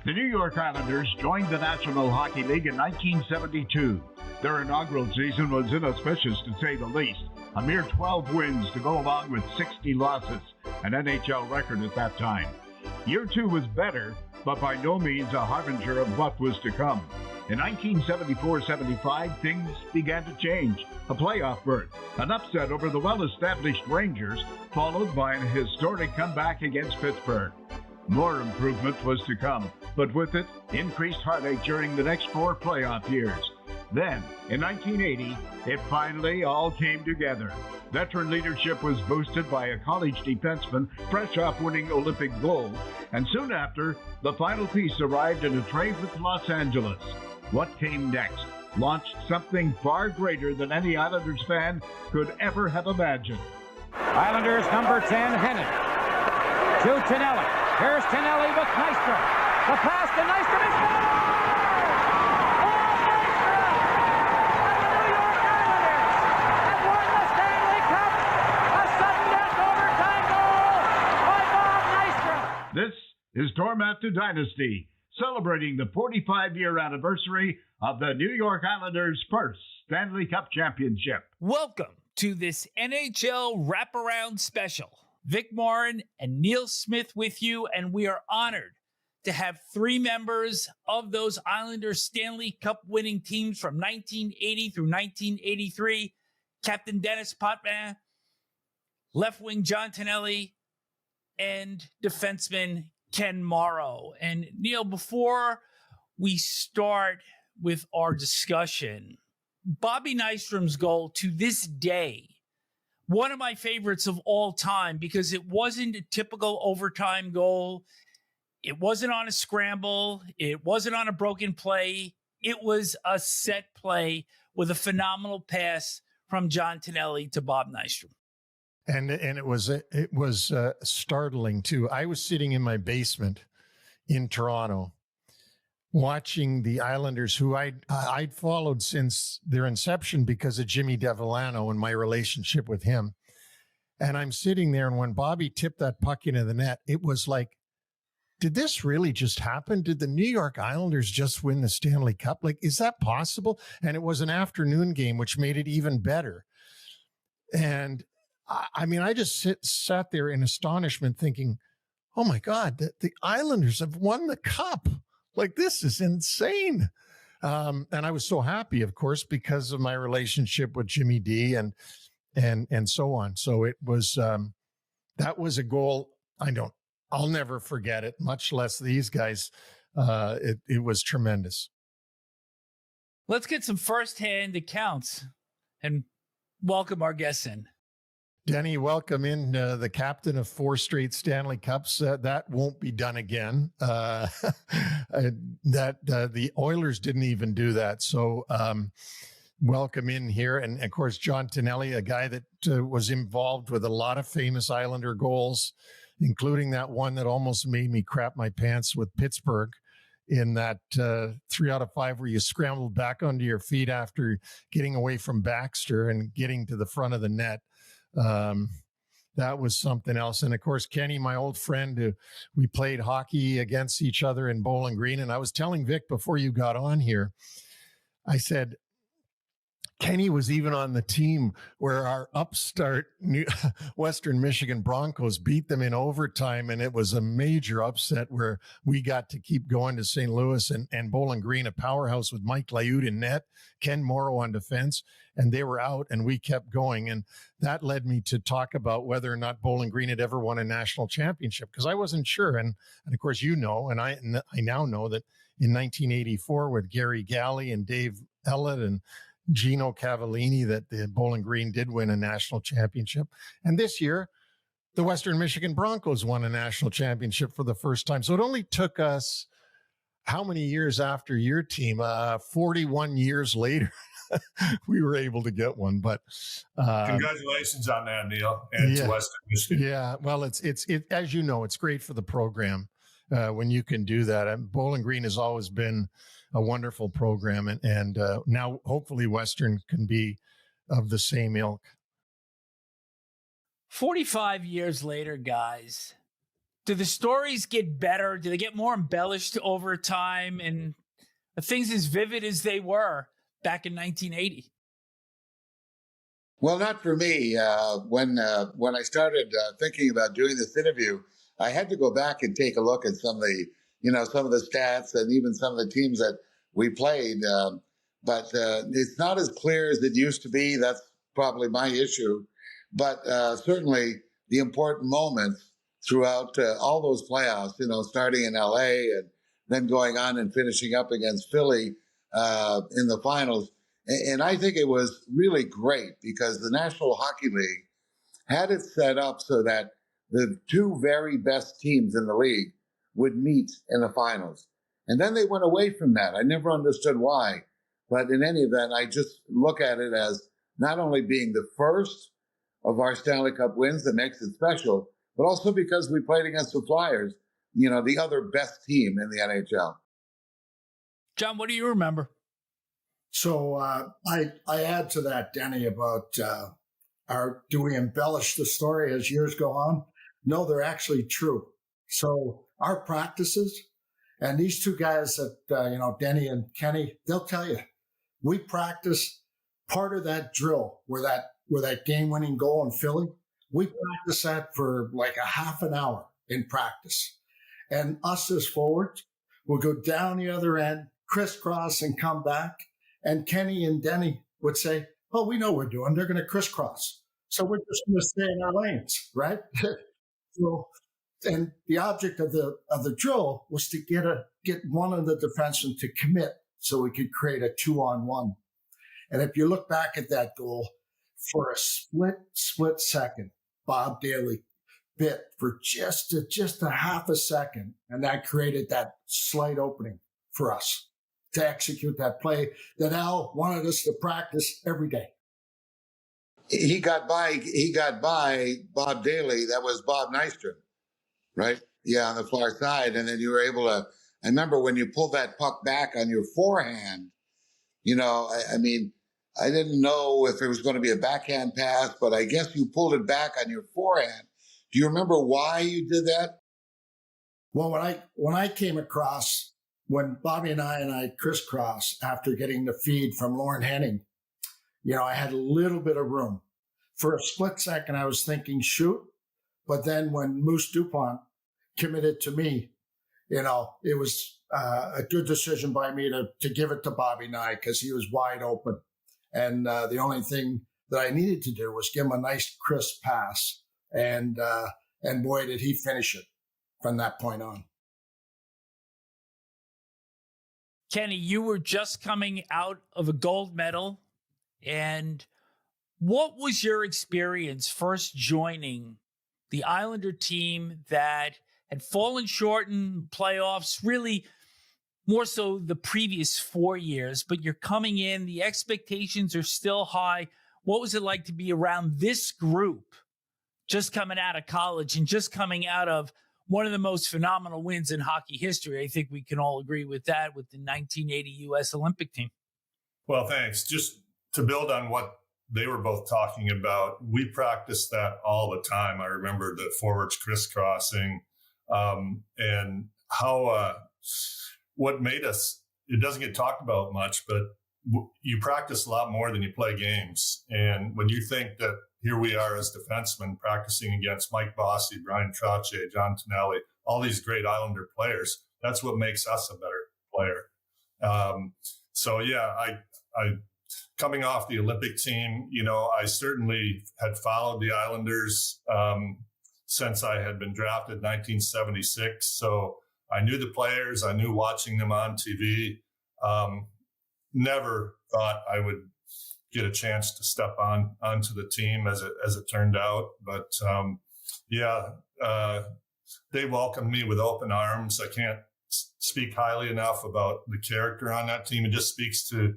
The New York Islanders joined the National Hockey League in 1972. Their inaugural season was inauspicious, to say the least. A mere 12 wins to go along with 60 losses, an NHL record at that time. Year two was better, but by no means a harbinger of what was to come. In 1974-75, things began to change. A playoff berth, an upset over the well-established Rangers, followed by a historic comeback against Pittsburgh. More improvement was to come, but with it, increased heartache during the next 4 playoff years. Then, in 1980, it finally all came together. Veteran leadership was boosted by a college defenseman fresh off winning Olympic gold, and soon after, the final piece arrived in a trade with Los Angeles. What came next launched something far greater than any Islanders fan could ever have imagined. Islanders number 10, Hennig. To Tonelli. Here's Tonelli with Nystrom. The pass to Nystrom is good! Bob Nystrom! And the New York Islanders have won the Stanley Cup! A sudden death overtime goal by Bob Nystrom! This is Tormat to Dynasty, celebrating the 45-year anniversary of the New York Islanders' first Stanley Cup championship. Welcome to this NHL wraparound special. Vic Morin and Neil Smith with you, and we are honored to have 3 members of those Islanders Stanley Cup winning teams from 1980 through 1983. Captain Dennis Potvin, left wing John Tonelli, and defenseman Ken Morrow. And Neil, before we start with our discussion, Bobby Nystrom's goal to this day, one of my favorites of all time, because it wasn't a typical overtime goal. It wasn't on a scramble. It wasn't on a broken play. It was a set play with a phenomenal pass from John Tonelli to Bob Nystrom. And it was startling too. I was sitting in my basement in Toronto, watching the Islanders, who I'd followed since their inception because of Jimmy DeVillano and my relationship with him. And I'm sitting there, and when Bobby tipped that puck into the net, it was like, did this really just happen? Did the New York Islanders just win the Stanley Cup? Like, is that possible? And it was an afternoon game, which made it even better. And I mean, I just sat there in astonishment thinking, oh my God, the Islanders have won the cup. Like, this is insane. And I was so happy, of course, because of my relationship with Jimmy D and so on. So it was, that was a goal. I'll never forget it, much less these guys. It was tremendous. Let's get some firsthand accounts and welcome our guests in. Denny, welcome in, the captain of 4 straight Stanley Cups. That won't be done again. The Oilers didn't even do that. So welcome in here. And of course, John Tonelli, a guy that was involved with a lot of famous Islander goals, including that one that almost made me crap my pants with Pittsburgh in that 3 out of 5 where you scrambled back onto your feet after getting away from Baxter and getting to the front of the net. That was something else. And of course, Kenny, my old friend, we played hockey against each other in Bowling Green. And I was telling Vic before you got on here, I said, Kenny was even on the team where our upstart Western Michigan Broncos beat them in overtime. And it was a major upset where we got to keep going to St. Louis and Bowling Green, a powerhouse with Mike Laiud in net, Ken Morrow on defense, and they were out and we kept going. And that led me to talk about whether or not Bowling Green had ever won a national championship, because I wasn't sure. And of course, you know, and I now know that in 1984 with Gary Galley and Dave Ellett and Gino Cavallini, that the Bowling Green did win a national championship. And this year, the Western Michigan Broncos won a national championship for the first time. So it only took us how many years after your team? 41 years later, we were able to get one. But congratulations on that, Neil, and to Western Michigan. Yeah, well, it's as you know, it's great for the program when you can do that. And Bowling Green has always been a wonderful program, and now hopefully Western can be of the same ilk. 45 years later, guys, do the stories get better? Do they get more embellished over time? And are things as vivid as they were back in 1980? Well, not for me. When I started thinking about doing this interview, I had to go back and take a look at some of the stats and even some of the teams that we played. But it's not as clear as it used to be. That's probably my issue. But certainly the important moments throughout all those playoffs, starting in LA and then going on and finishing up against Philly in the finals. And I think it was really great because the National Hockey League had it set up so that the two very best teams in the league would meet in the finals. And then they went away from that. I never understood why. But in any event, I just look at it as not only being the first of our Stanley Cup wins that makes it special, but also because we played against the Flyers, the other best team in the NHL. John, what do you remember? So I add to that, Denny, about do we embellish the story as years go on? No, they're actually true. So our practices, and these two guys that, Denny and Kenny, they'll tell you, we practice part of that drill where that game-winning goal in Philly, we practice that for like a half an hour in practice. And us as forwards will go down the other end, crisscross and come back. And Kenny and Denny would say, oh, we know what we're doing. They're going to crisscross. So we're just going to stay in our lanes, right? So, and the object of the drill was to get one of the defensemen to commit so we could create a 2-on-1. And if you look back at that goal, for a split second, Bob Daly bit for just a half a second, and that created that slight opening for us to execute that play that Al wanted us to practice every day. He got by Bob Daly. That was Bob Nystrom, right? Yeah, on the far side. And then you were able to, I remember when you pulled that puck back on your forehand, I didn't know if it was going to be a backhand pass, but I guess you pulled it back on your forehand. Do you remember why you did that? Well, when I came across, when Bobby and I crisscrossed after getting the feed from Lauren Henning, I had a little bit of room. For a split second, I was thinking shoot. But then when Moose Dupont committed to me, it was a good decision by me to give it to Bobby Nye because he was wide open. And the only thing that I needed to do was give him a nice crisp pass. And boy, did he finish it from that point on. Kenny, you were just coming out of a gold medal. And what was your experience first joining the Islander team that had fallen short in playoffs, really more so the previous 4 years, but you're coming in, the expectations are still high. What was it like to be around this group just coming out of college and just coming out of one of the most phenomenal wins in hockey history? I think we can all agree with that, with the 1980 U.S. Olympic team. Well, thanks. Just to build on what they were both talking about, we practiced that all the time. I remember the forwards crisscrossing and how what made us, it doesn't get talked about much, but you practice a lot more than you play games. And when you think that here we are as defensemen practicing against Mike Bossy, Brian Trottier, John Tonelli, all these great Islander players, that's what makes us a better player. I coming off the Olympic team, I certainly had followed the Islanders since I had been drafted in 1976. So I knew the players. I knew watching them on TV. Never thought I would get a chance to step onto the team as it turned out. But they welcomed me with open arms. I can't speak highly enough about the character on that team. It just speaks to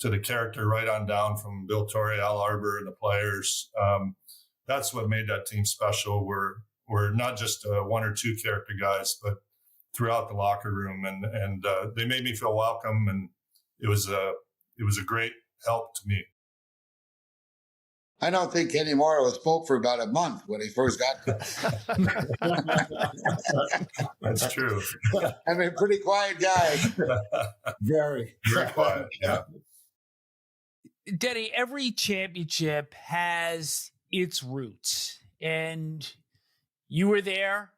the character right on down from Bill Torrey, Al Arbor, and the players. That's what made that team special. We're not just one or two character guys, but throughout the locker room, and they made me feel welcome, and it was a great help to me. I don't think Kenny Morrow spoke for about a month when he first got there. That's true. I mean, pretty quiet guy. Very quiet. Yeah. Denny, every championship has its roots, and you were there,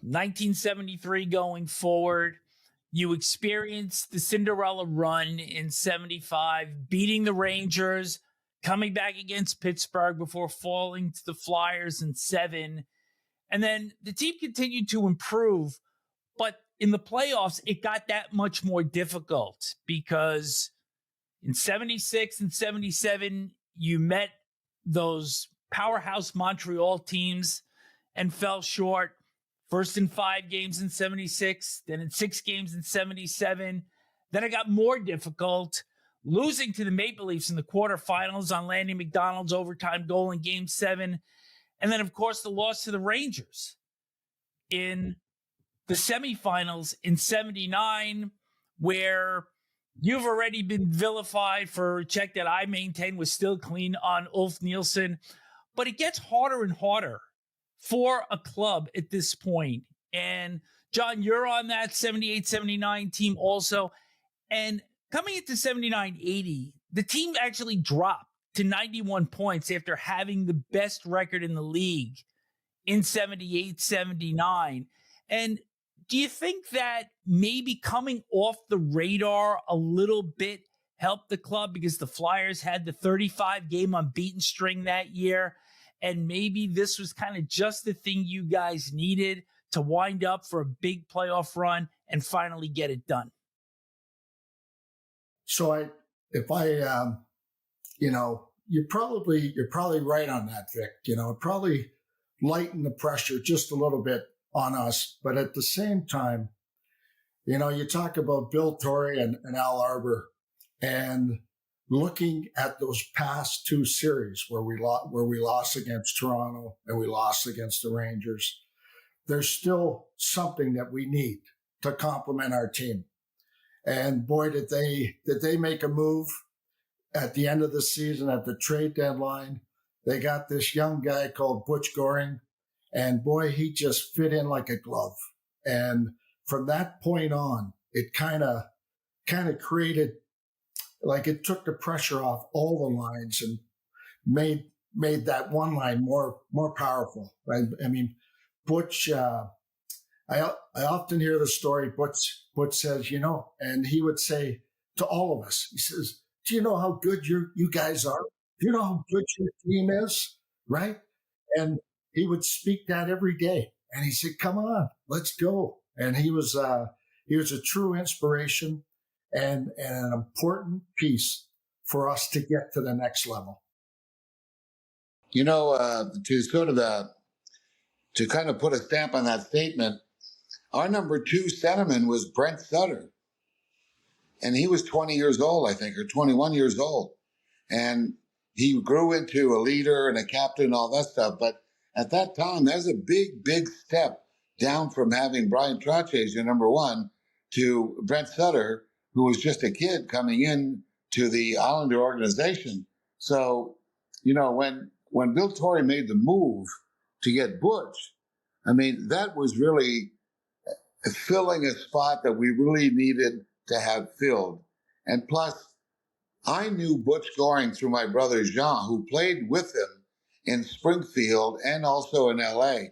1973 going forward. You experienced the Cinderella run in 75, beating the Rangers, coming back against Pittsburgh before falling to the Flyers in 7. And then the team continued to improve, but in the playoffs, it got that much more difficult because in 76 and 77, you met those powerhouse Montreal teams and fell short. First in 5 games in 76, then in 6 games in 77. Then it got more difficult, losing to the Maple Leafs in the quarterfinals on Lanny McDonald's overtime goal in Game 7. And then, of course, the loss to the Rangers in the semifinals in 79, where you've already been vilified for a check that I maintain was still clean on Ulf Nielsen. But it gets harder and harder for a club at this point. And, John, you're on that 78-79 team also. And coming into 79-80, the team actually dropped to 91 points after having the best record in the league in 78-79. And do you think that maybe coming off the radar a little bit helped the club because the Flyers had the 35-game unbeaten string that year, and maybe this was kind of just the thing you guys needed to wind up for a big playoff run and finally get it done? So you're probably right on that, Vic. It probably lightened the pressure just a little bit on us. But at the same time, you talk about Bill Torrey and Al Arbor, and looking at those past 2 series where we lost against Toronto and we lost against the Rangers, there's still something that we need to complement our team. And boy, did they make a move at the end of the season at the trade deadline. They got this young guy called Butch Goring, and boy, he just fit in like a glove. And from that point on, it kind of created, like, it took the pressure off all the lines and made that one line more powerful. Right? I mean, Butch, I often hear the story. Butch says, and he would say to all of us, he says, "Do you know how good you guys are? Do you know how good your team is?" Right? And he would speak that every day. And he said, "Come on, let's go." And he was a true inspiration and an important piece for us to get to the next level. To kind of put a stamp on that statement, our number 2 centerman was Brent Sutter. And he was 20 years old, I think, or 21 years old. And he grew into a leader and a captain and all that stuff. But at that time, there's a big, big step down from having Brian Trottier as your number 1 to Brent Sutter, who was just a kid coming in to the Islander organization. So, when Bill Torrey made the move to get Butch, I mean, that was really filling a spot that we really needed to have filled. And plus, I knew Butch Goring through my brother Jean, who played with him in Springfield and also in LA.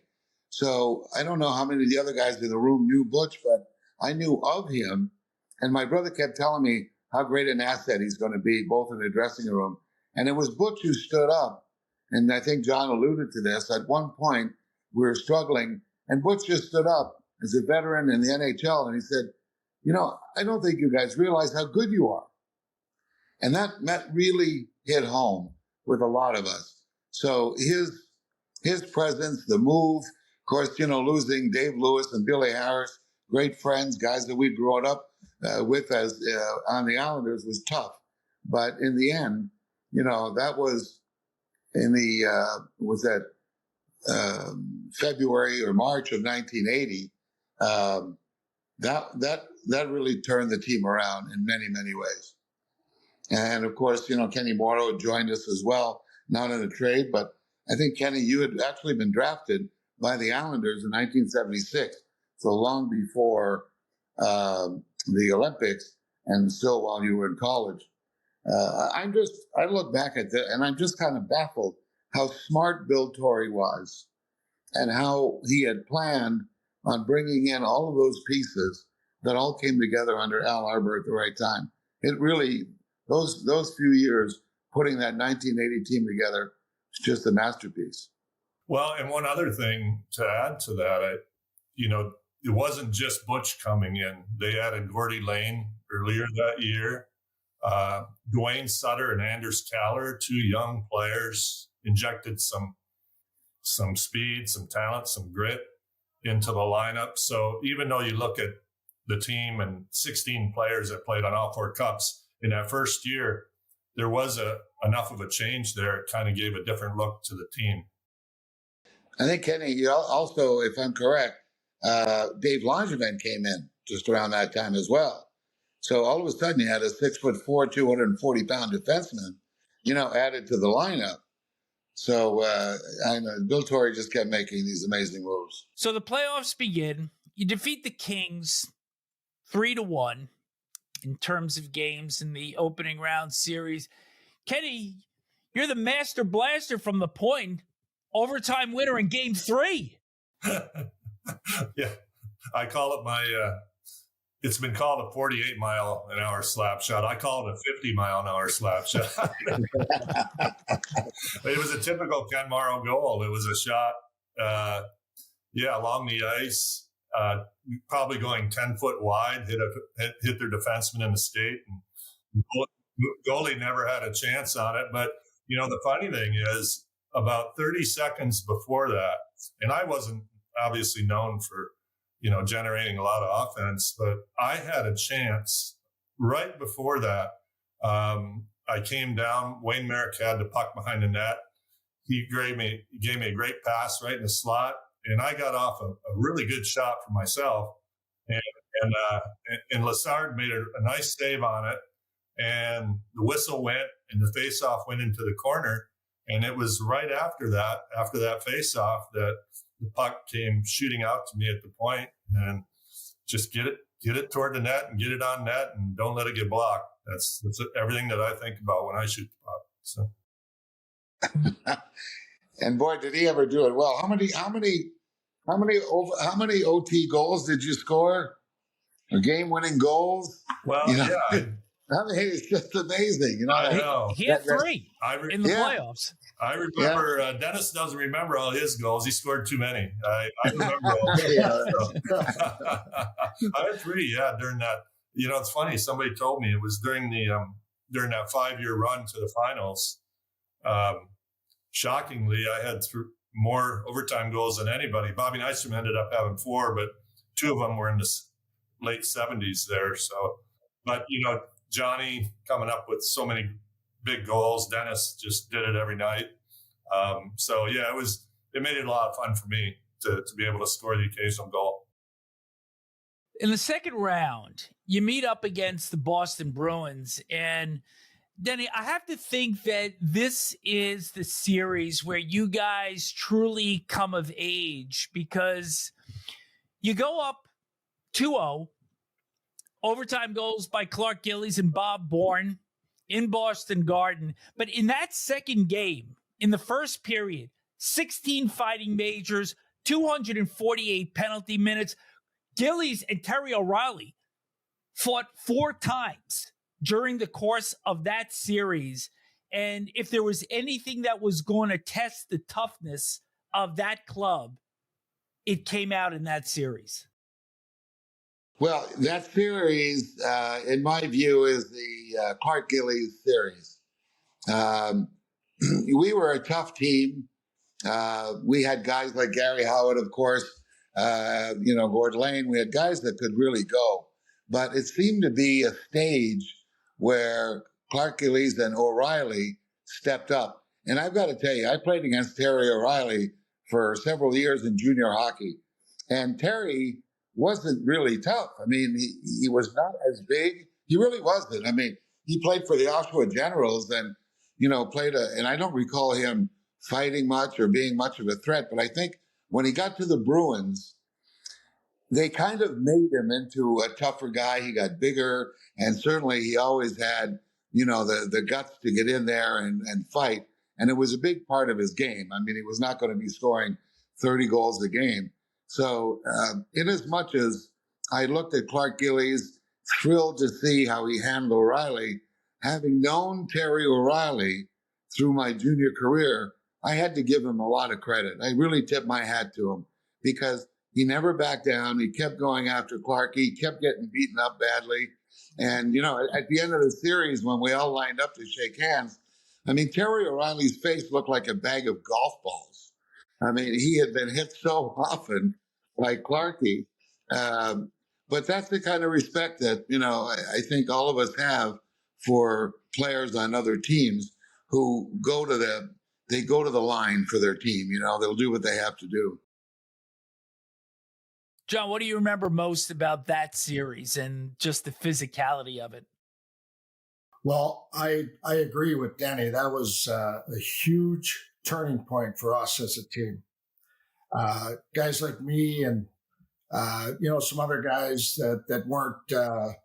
So I don't know how many of the other guys in the room knew Butch, but I knew of him. And my brother kept telling me how great an asset he's going to be, both in the dressing room. And it was Butch who stood up. And I think John alluded to this. At one point, we were struggling, and Butch just stood up as a veteran in the NHL, and he said, "I don't think you guys realize how good you are." And that really hit home with a lot of us. So his presence, the move, of course, losing Dave Lewis and Billy Harris, great friends, guys that we grew up with as on the Islanders, was tough. But in the end, that was in the February or March of 1980. That really turned the team around in many, many ways. And of course, Kenny Morrow joined us as well. not in a trade, but I think, Kenny, you had actually been drafted by the Islanders in 1976, so long before the Olympics and still while you were in college. I look back at that and I'm just kind of baffled how smart Bill Torrey was and how he had planned on bringing in all of those pieces that all came together under Al Arbor at the right time. It really, those few years putting that 1980 team together, is just a masterpiece. Well, and one other thing to add to that, it wasn't just Butch coming in. They added Gordie Lane earlier that year. Dwayne Sutter and Anders Kaller, two young players, injected some speed, some talent, some grit into the lineup. So even though you look at the team and 16 players that played on all four cups in that first year, there was enough of a change there. It kind of gave a different look to the team. I think, Kenny, you also, if I'm correct, Dave Langevin came in just around that time as well. So all of a sudden you had a 6'4", 240-pound defenseman, added to the lineup. So I know Bill Torrey just kept making these amazing moves. So the playoffs begin. You defeat the Kings 3-1 in terms of games in the opening round series. Kenny, you're the master blaster from the point, overtime winner in Game 3. Yeah, I call it my. It's been called a 48-mile-an-hour slap shot. I call it a 50-mile-an-hour slap shot. It was a typical Ken Morrow goal. It was a shot, along the ice, probably going 10 foot wide, hit their defenseman in the skate. And goalie never had a chance on it. But, the funny thing is, about 30 seconds before that, and I wasn't obviously known for, generating a lot of offense, but I had a chance right before that. I came down. Wayne Merrick had the puck behind the net. He gave me a great pass right in the slot, and I got off a really good shot for myself. And Lassard made a nice save on it, and the whistle went, and the faceoff went into the corner. And it was right after that faceoff, that the puck came shooting out to me at the point, and just get it toward the net and get it on net, and don't let it get blocked. That's everything that I think about when I shoot the puck. So. And boy, did he ever do it well. How many OT goals did you score? Or game-winning goals? Well, it's just amazing. I know. He had 3 in the playoffs. I remember, Dennis doesn't remember all his goals. He scored too many. I remember all I had 3, during that. It's funny. Somebody told me it was during that 5-year run to the finals. Shockingly, I had more overtime goals than anybody. Bobby Nystrom ended up having 4, but 2 of them were in the late 70s there. So, but, Johnny coming up with so many big goals. Dennis just did it every night. It made it a lot of fun for me to be able to score the occasional goal. In the second round, you meet up against the Boston Bruins. And Denny, I have to think that this is the series where you guys truly come of age, because you go up 2-0, overtime goals by Clark Gillies and Bob Bourne in Boston Garden. But in that second game, in the first period, 16 fighting majors, 248 penalty minutes. Gillies and Terry O'Reilly fought 4 times during the course of that series. And if there was anything that was going to test the toughness of that club, it came out in that series. Well, that series, in my view, is the Clark Gillies series. We were a tough team. We had guys like Gary Howard, of course, Gordie Lane. We had guys that could really go. But it seemed to be a stage where Clark Gillies and O'Reilly stepped up. And I've got to tell you, I played against Terry O'Reilly for several years in junior hockey. And Terry wasn't really tough. I mean, he was not as big. He really wasn't. I mean, he played for the Oshawa Generals, and, and I don't recall him fighting much or being much of a threat, but I think when he got to the Bruins, they kind of made him into a tougher guy. He got bigger, and certainly he always had, the guts to get in there and fight. And it was a big part of his game. I mean, he was not going to be scoring 30 goals a game. So in as much as I looked at Clark Gillies, thrilled to see how he handled O'Reilly, having known Terry O'Reilly through my junior career, I had to give him a lot of credit. I really tipped my hat to him because he never backed down. He kept going after Clark. He kept getting beaten up badly. And, at the end of the series, when we all lined up to shake hands, I mean, Terry O'Reilly's face looked like a bag of golf balls. I mean, he had been hit so often like Clarkie. But that's the kind of respect that, I think all of us have for players on other teams who go to the line for their team. They'll do what they have to do. John, what do you remember most about that series and just the physicality of it? Well, I agree with Danny. That was a huge turning point for us as a team. Guys like me and some other guys that weren't the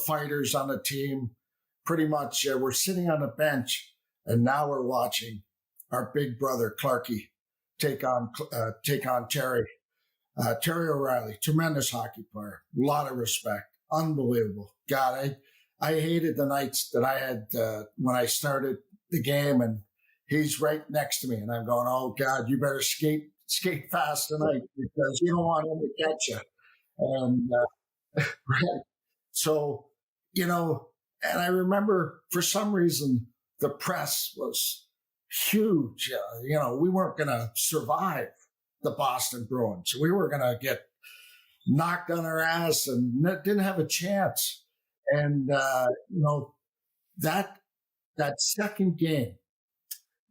fighters on the team. Pretty much, we're sitting on the bench, and now we're watching our big brother Clarkie take on Terry. Terry O'Reilly, tremendous hockey player, a lot of respect, unbelievable. God, I hated the nights that I had when I started the game, and he's right next to me, and I'm going, "Oh God, you better skate fast tonight because you don't want him to catch you." And right. So, and I remember for some reason the press was huge. We weren't going to survive the Boston Bruins. We were going to get knocked on our ass and didn't have a chance. And, that second game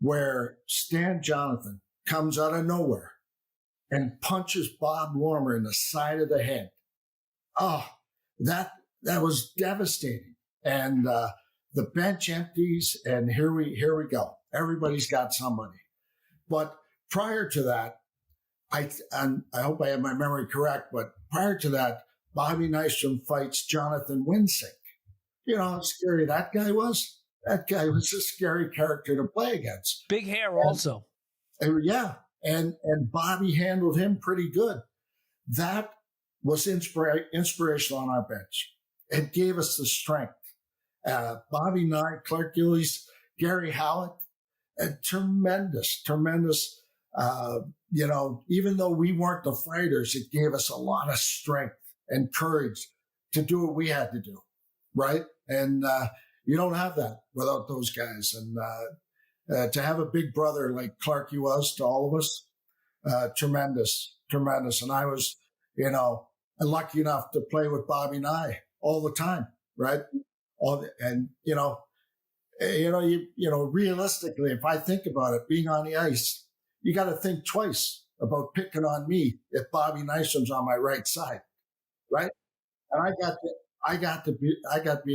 where Stan Jonathan comes out of nowhere and punches Bob Warmer in the side of the head. Oh, that was devastating. And the bench empties, and here we go. Everybody's got somebody. But prior to that, I hope I have my memory correct, but prior to that, Bobby Nystrom fights Jonathan Winsink. You know how scary that guy was? That guy was a scary character to play against. Big hair also. Yeah. And Bobby handled him pretty good. That was inspirational on our bench. It gave us the strength. Bobby Nye, Clark Gillies, Gary Howlett, and tremendous. Even though we weren't the fighters, it gave us a lot of strength and courage to do what we had to do, right? And you don't have that without those guys. And to have a big brother like Clarkie was to all of us, tremendous. And I was, lucky enough to play with Bobby Nye all the time, right? Realistically, if I think about it, being on the ice, you got to think twice about picking on me if Bobby Nystrom's on my right side, right? And I got to be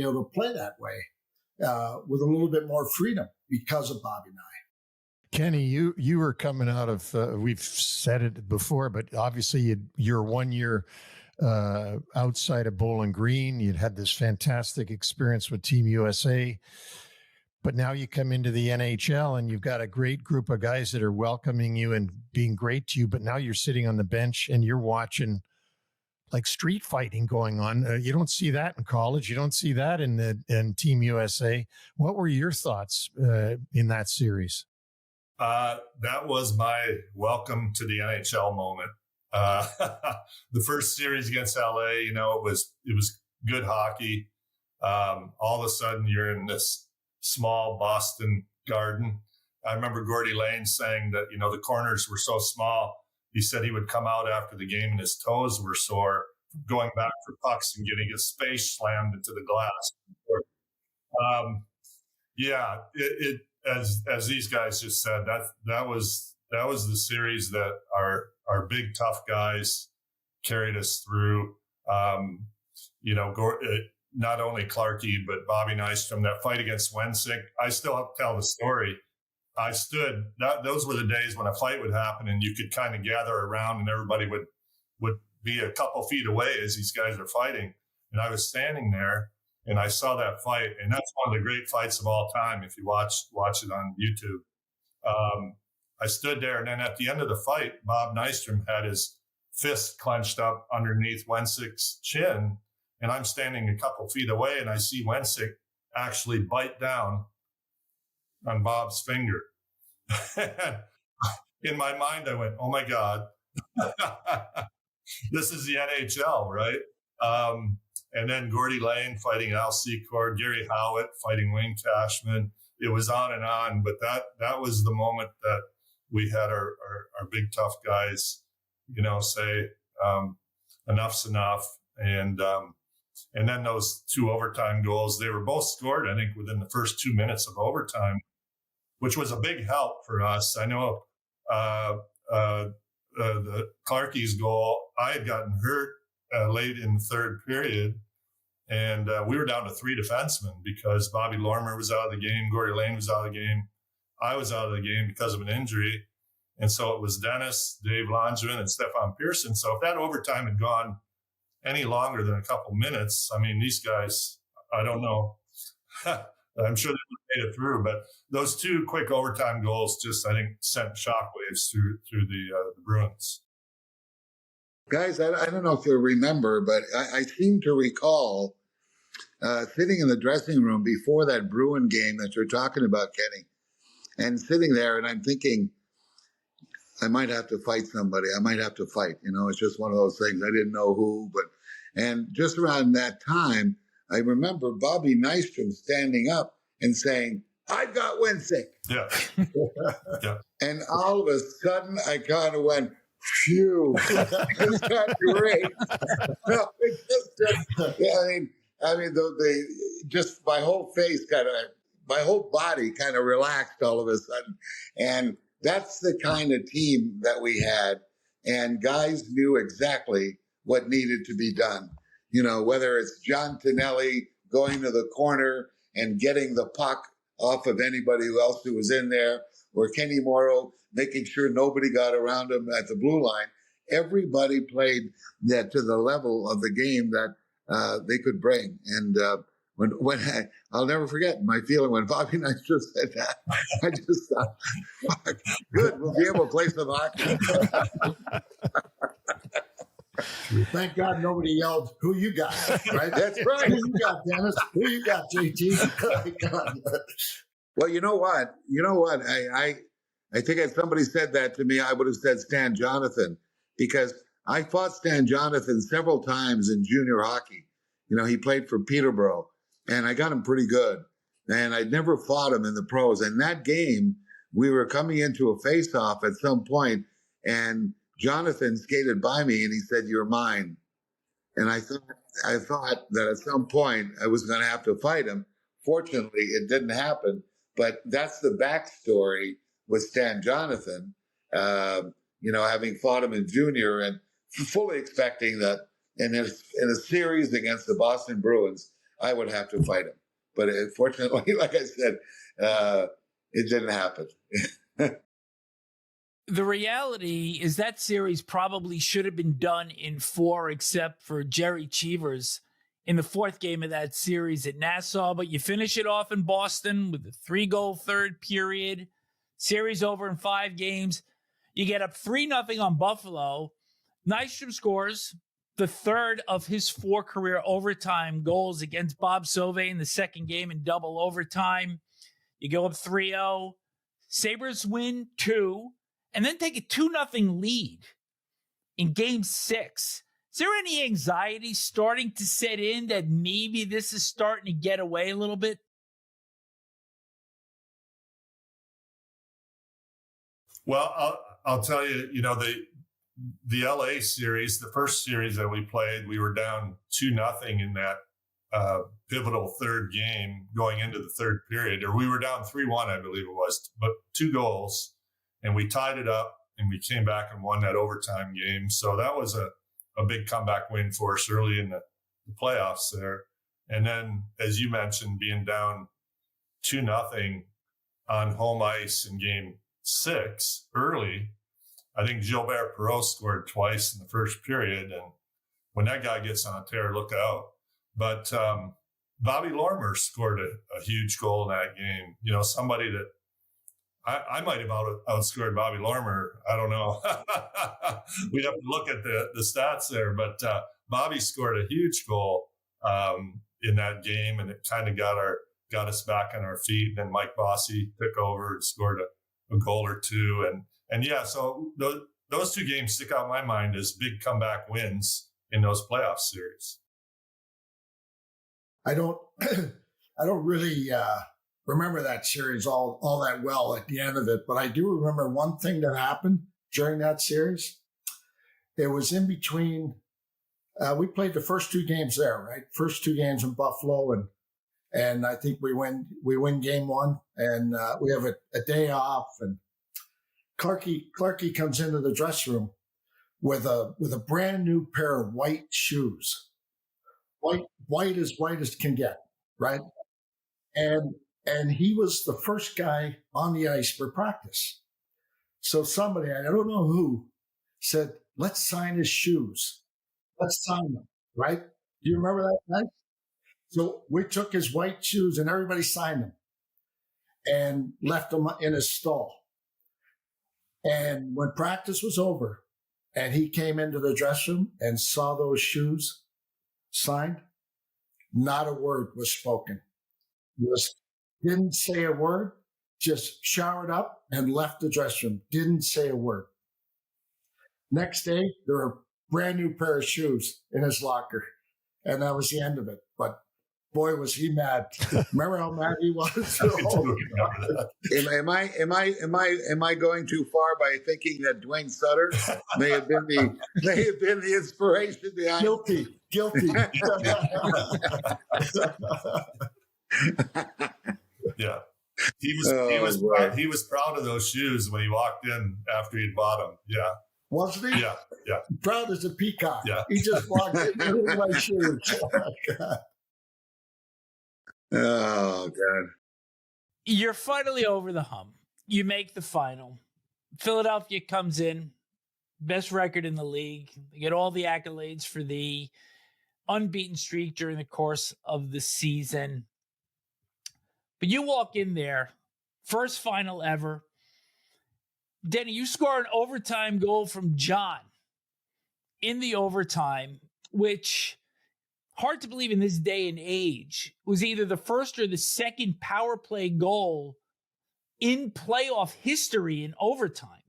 able to play that way with a little bit more freedom because of Bobby Nye. Kenny, you were coming out of we've said it before, but obviously you're 1 year outside of Bowling Green. You'd had this fantastic experience with Team USA. But now you come into the NHL and you've got a great group of guys that are welcoming you and being great to you. But now you're sitting on the bench and you're watching like street fighting going on. You don't see that in college. You don't see that in Team USA. What were your thoughts in that series? That was my welcome to the NHL moment. The first series against LA, it was good hockey. All of a sudden you're in this small Boston garden. I remember Gordie Lane saying that, the corners were so small. He said he would come out after the game and his toes were sore from going back for pucks and getting his face slammed into the glass. As these guys just said, that was the series that our big tough guys carried us through. not only Clarkie, but Bobby Nystrom, that fight against Wensick. I still have to tell the story. I stood, those were the days when a fight would happen and you could kind of gather around and everybody would be a couple feet away as these guys are fighting. And I was standing there and I saw that fight. And that's one of the great fights of all time. If you watch it on YouTube. I stood there, and then at the end of the fight, Bob Nystrom had his fist clenched up underneath Wensick's chin. And I'm standing a couple feet away and I see Wensick actually bite down on Bob's finger. In my mind, I went, oh my God, this is the NHL, right? And then Gordie Lane fighting Al Secord, Gary Howitt fighting Wayne Cashman. It was on, but that was the moment that we had our big tough guys, say enough's enough. And then those 2 overtime goals, they were both scored, I think, within the first 2 minutes of overtime, which was a big help for us. I know the Clarkie's goal, I had gotten hurt late in the third period, and we were down to 3 defensemen because Bobby Lormer was out of the game, Gordie Lane was out of the game, I was out of the game because of an injury. And so it was Dennis, Dave Langevin, and Stefan Persson. So if that overtime had gone any longer than a couple minutes, I mean, these guys, I don't know. I'm sure they would have made it through, but those 2 quick overtime goals just, I think, sent shockwaves through the Bruins. Guys, I don't know if you'll remember, but I seem to recall sitting in the dressing room before that Bruin game that you're talking about, Kenny, and sitting there, and I'm thinking, I might have to fight somebody. I might have to fight. It's just one of those things. I didn't know who, and just around that time, I remember Bobby Nystrom standing up and saying, I've got Wensick. Yeah. Yeah. And all of a sudden, I kind of went, phew, it's not great. No, it just, just my whole face my whole body kind of relaxed all of a sudden. And that's the kind of team that we had. And guys knew exactly what needed to be done. Whether it's John Tonelli going to the corner and getting the puck off of anybody else who was in there, or Kenny Morrow making sure nobody got around him at the blue line. Everybody played that to the level of the game that they could bring. And when I'll never forget my feeling when Bobby Nystrom said that. I just thought, fuck, good, we'll be able to play some hockey. Thank God nobody yelled, who you got, right? That's right. Who you got, Dennis? Who you got, JT? Well, you know what? I think if somebody said that to me, I would have said Stan Jonathan, because I fought Stan Jonathan several times in junior hockey. He played for Peterborough, and I got him pretty good. And I'd never fought him in the pros. And that game, we were coming into a face-off at some point, and Jonathan skated by me and he said, "You're mine." And I thought that at some point I was going to have to fight him. Fortunately, it didn't happen. But that's the backstory with Stan Jonathan, having fought him in junior and fully expecting that in a series against the Boston Bruins, I would have to fight him. But fortunately, like I said, it didn't happen. The reality is that series probably should have been done in 4, except for Jerry Cheevers in the 4th game of that series at Nassau. But you finish it off in Boston with a 3-goal third period. Series over in 5 games. You get up 3-0 on Buffalo. Nystrom scores the 3rd of his 4 career overtime goals against Bob Sauve in the 2nd game in double overtime. You go up 3-0. Sabres win 2. And then take a 2-0 lead in game 6. Is there any anxiety starting to set in that maybe this is starting to get away a little bit? Well, I'll tell you, the LA series, the first series that we played, we were down 2-0 in that pivotal 3rd game going into the 3rd period, or we were down 3-1, I believe it was, but 2 goals. And we tied it up, and we came back and won that overtime game. So that was a big comeback win for us early in the playoffs there. And then, as you mentioned, being down 2-0 on home ice in game 6 early, I think Gilbert Perreault scored twice in the first period. And when that guy gets on a tear, look out. But Bobby Lormer scored a huge goal in that game. You know, somebody that I might have outscored Bobby Lormer. I don't know. We'd have to look at the stats there. But Bobby scored a huge goal in that game, and it kind of got us back on our feet. And then Mike Bossy took over and scored a goal or two. And yeah, so those 2 games stick out in my mind as big comeback wins in those playoff series. I don't really remember that series all that well at the end of it, but I do remember one thing that happened during that series. It was in between. We played the first 2 games there, right? First 2 games in Buffalo, and I think we win game 1, and we have a day off, and Clarky comes into the dressing room with a brand new pair of white shoes, white as can get, right? And he was the first guy on the ice for practice. So somebody, I don't know who, said, "Let's sign his shoes. Let's sign them," right? Do you remember that night? So we took his white shoes and everybody signed them and left them in his stall. And when practice was over and he came into the dressing room and saw those shoes signed, not a word was spoken. Didn't say a word, just showered up and left the dressing room. Didn't say a word. Next day, there were a brand new pair of shoes in his locker. And that was the end of it. But boy, was he mad. Remember how mad he was? Am I going too far by thinking that Dwayne Sutter may have been the inspiration behind Guilty. Yeah. He was proud of those shoes when he walked in after he'd bought them. Yeah. Wasn't he? Yeah. Proud as a peacock. Yeah. He just walked in with my shoes. Oh, God. You're finally over the hump. You make the final. Philadelphia comes in, best record in the league. They get all the accolades for the unbeaten streak during the course of the season. But you walk in there, first final ever. Denny, you score an overtime goal from John in the overtime, which, hard to believe in this day and age, was either the first or the second power play goal in playoff history in overtime.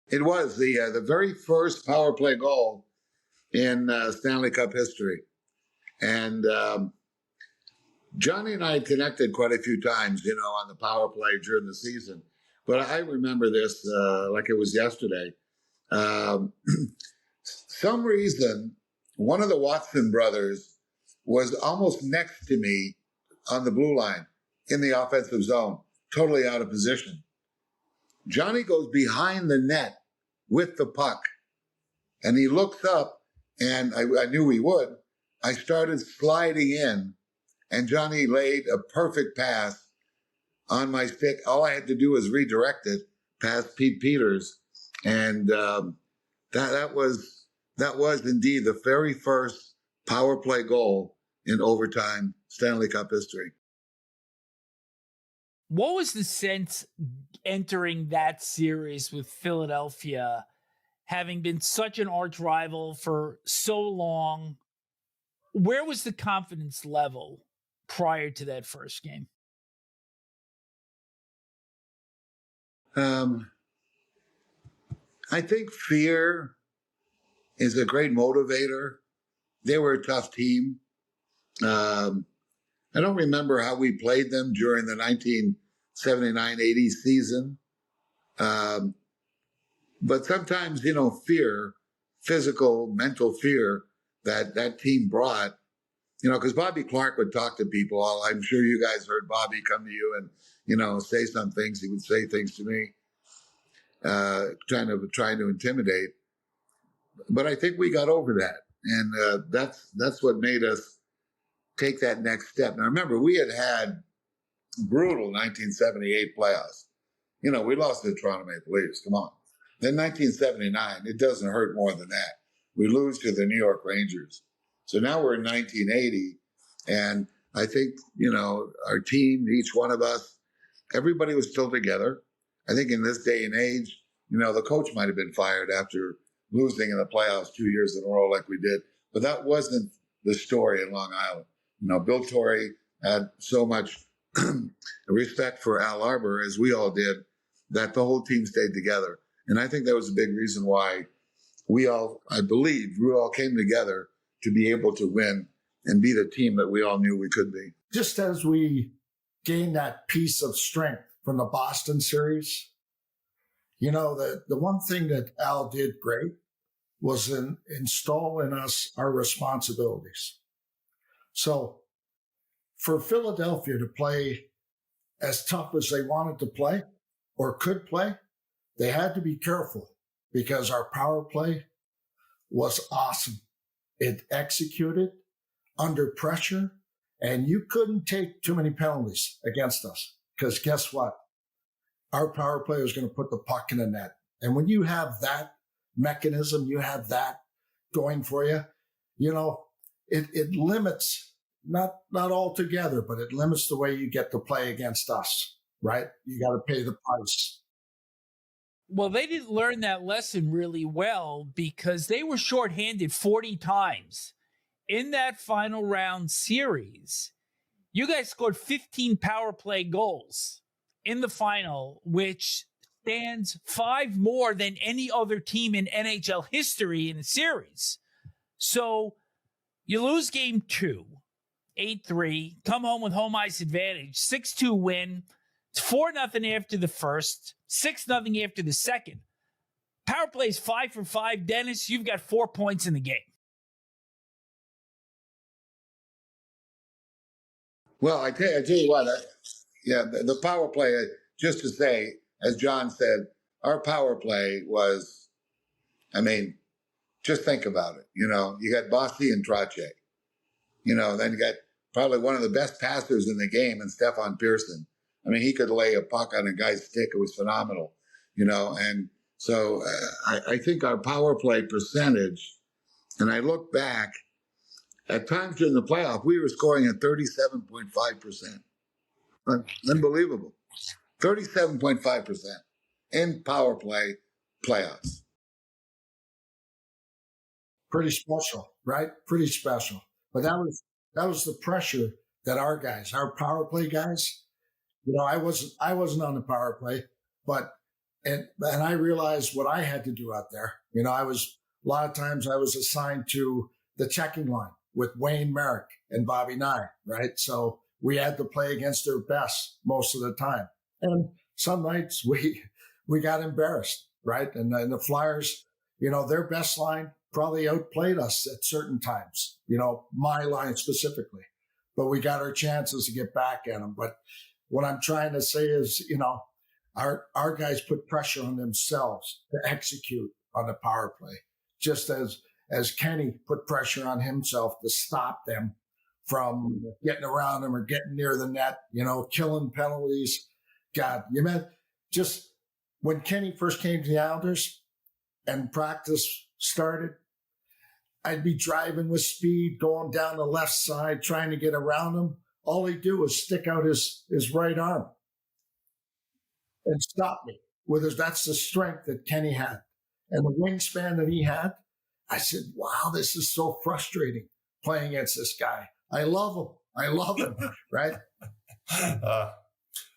It was the very first power play goal in Stanley Cup history. And Johnny and I had connected quite a few times, on the power play during the season. But I remember this like it was yesterday. Some reason, one of the Watson brothers was almost next to me on the blue line in the offensive zone, totally out of position. Johnny goes behind the net with the puck, and he looks up, and I knew he would. I started sliding in, and Johnny laid a perfect pass on my stick. All I had to do was redirect it past Pete Peters, and that was indeed the very first power play goal in overtime Stanley Cup history. What was the sense entering that series with Philadelphia, having been such an arch rival for so long? Where was the confidence level prior to that first game? I think fear is a great motivator. They were a tough team. I don't remember how we played them during the 1979-80 season. But sometimes, fear, physical, mental fear that team brought, because Bobby Clarke would talk to people. I'm sure you guys heard Bobby come to you and, say some things. He would say things to me, trying to intimidate. But I think we got over that. And that's what made us take that next step. Now, remember, we had brutal 1978 playoffs. You know, we lost to the Toronto Maple Leafs. Come on. Then 1979, it doesn't hurt more than that. We lose to the New York Rangers. So now we're in 1980, and I think, you know, our team, each one of us, everybody was still together. I think in this day and age, you know, the coach might have been fired after losing in the playoffs 2 years in a row like we did. But that wasn't the story in Long Island. You know, Bill Torrey had so much respect for Al Arbor, as we all did, that the whole team stayed together. And I think that was a big reason why I believe we all came together to be able to win and be the team that we all knew we could be. Just as we gained that piece of strength from the Boston series, you know, the one thing that Al did great was install in us our responsibilities. So for Philadelphia to play as tough as they wanted to play or could play, they had to be careful because our power play was awesome. It executed under pressure, and you couldn't take too many penalties against us because guess what? Our power play was going to put the puck in the net. And when you have that mechanism, you have that going for you, you know, it limits, not altogether, but it limits the way you get to play against us, right? You got to pay the price. Well, they didn't learn that lesson really well because they were shorthanded 40 times in that final round series. You guys scored 15 power play goals in the final, which stands 5 more than any other team in NHL history in a series. So you lose game 2, 8-3, come home with home ice advantage, 6-2 win. It's 4-0 after the first, 6-0 after the second. Power play is 5 for 5. Dennis, you've got 4 points in the game. Well, I tell you what, the power play, just to say, as John said, our power play was, I mean, just think about it. You know, you got Bossy and Trottier. You know, then you got probably one of the best passers in the game in Stefan Persson. I mean, he could lay a puck on a guy's stick. It was phenomenal, you know. And so I think our power play percentage, and I look back, at times during the playoff, we were scoring at 37.5%. Unbelievable. 37.5% in power play playoffs. Pretty special, right? Pretty special. But that was the pressure that our guys, our power play guys, you know, I wasn't on the power play, but and I realized what I had to do out there. You know, a lot of times I was assigned to the checking line with Wayne Merrick and Bobby Nystrom, right? So we had to play against their best most of the time. And some nights we got embarrassed, right? And the Flyers, you know, their best line probably outplayed us at certain times, you know, my line specifically. But we got our chances to get back at them. But what I'm trying to say is, you know, our guys put pressure on themselves to execute on the power play, just as Kenny put pressure on himself to stop them from getting around him or getting near the net, you know, killing penalties. God, you meant just when Kenny first came to the Islanders and practice started, I'd be driving with speed, going down the left side, trying to get around him. All he'd do was stick out his right arm and stop me that's the strength that Kenny had. And the wingspan that he had, I said, wow, this is so frustrating playing against this guy. I love him, right?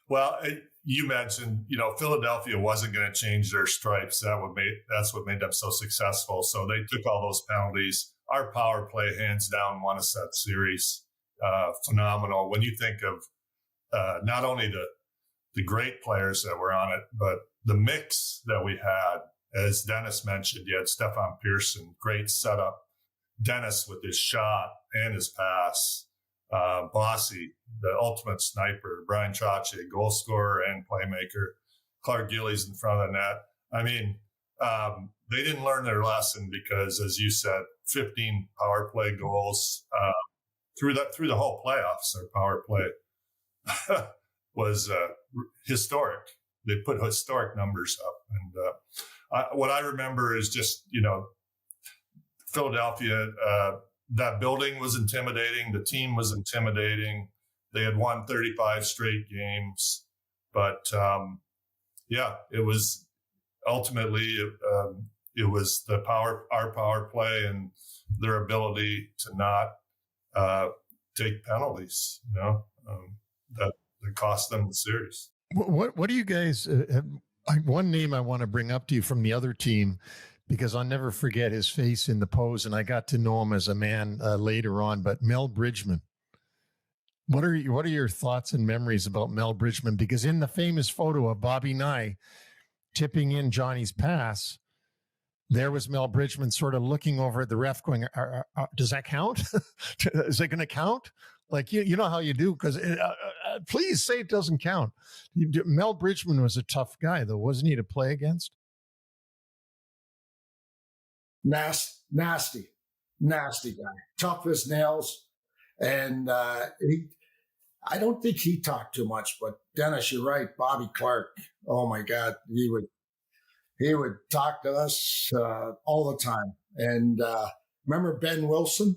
Well, you mentioned, you know, Philadelphia wasn't going to change their stripes. That's what made them so successful. So they took all those penalties. Our power play, hands down, won us that series. Phenomenal. When you think of not only the great players that were on it, but the mix that we had, as Dennis mentioned, you had Stefan Persson, great setup. Dennis with his shot and his pass. Bossy, the ultimate sniper. Brian Trottier, goal scorer and playmaker. Clark Gillies in front of the net. I mean, they didn't learn their lesson because, as you said, 15 power play goals, through the whole playoffs, our power play was historic. They put historic numbers up. And what I remember is just, Philadelphia, that building was intimidating. The team was intimidating. They had won 35 straight games. But, it was ultimately, it was our power play and their ability to not take penalties, that cost them the series. What do you guys, one name I want to bring up to you from the other team, because I'll never forget his face in the pose, and I got to know him as a man later on, but Mel Bridgeman. What are your thoughts and memories about Mel Bridgeman? Because in the famous photo of Bobby Nye tipping in Johnny's pass, there was Mel Bridgeman sort of looking over at the ref going, does that count? Is it going to count? Like, you know how you do, because please say it doesn't count. Mel Bridgeman was a tough guy, though, wasn't he, to play against? Nasty guy, tough as nails. And I don't think he talked too much, but Dennis, you're right. Bobby Clarke, oh my God, he would talk to us all the time. And remember Ben Wilson?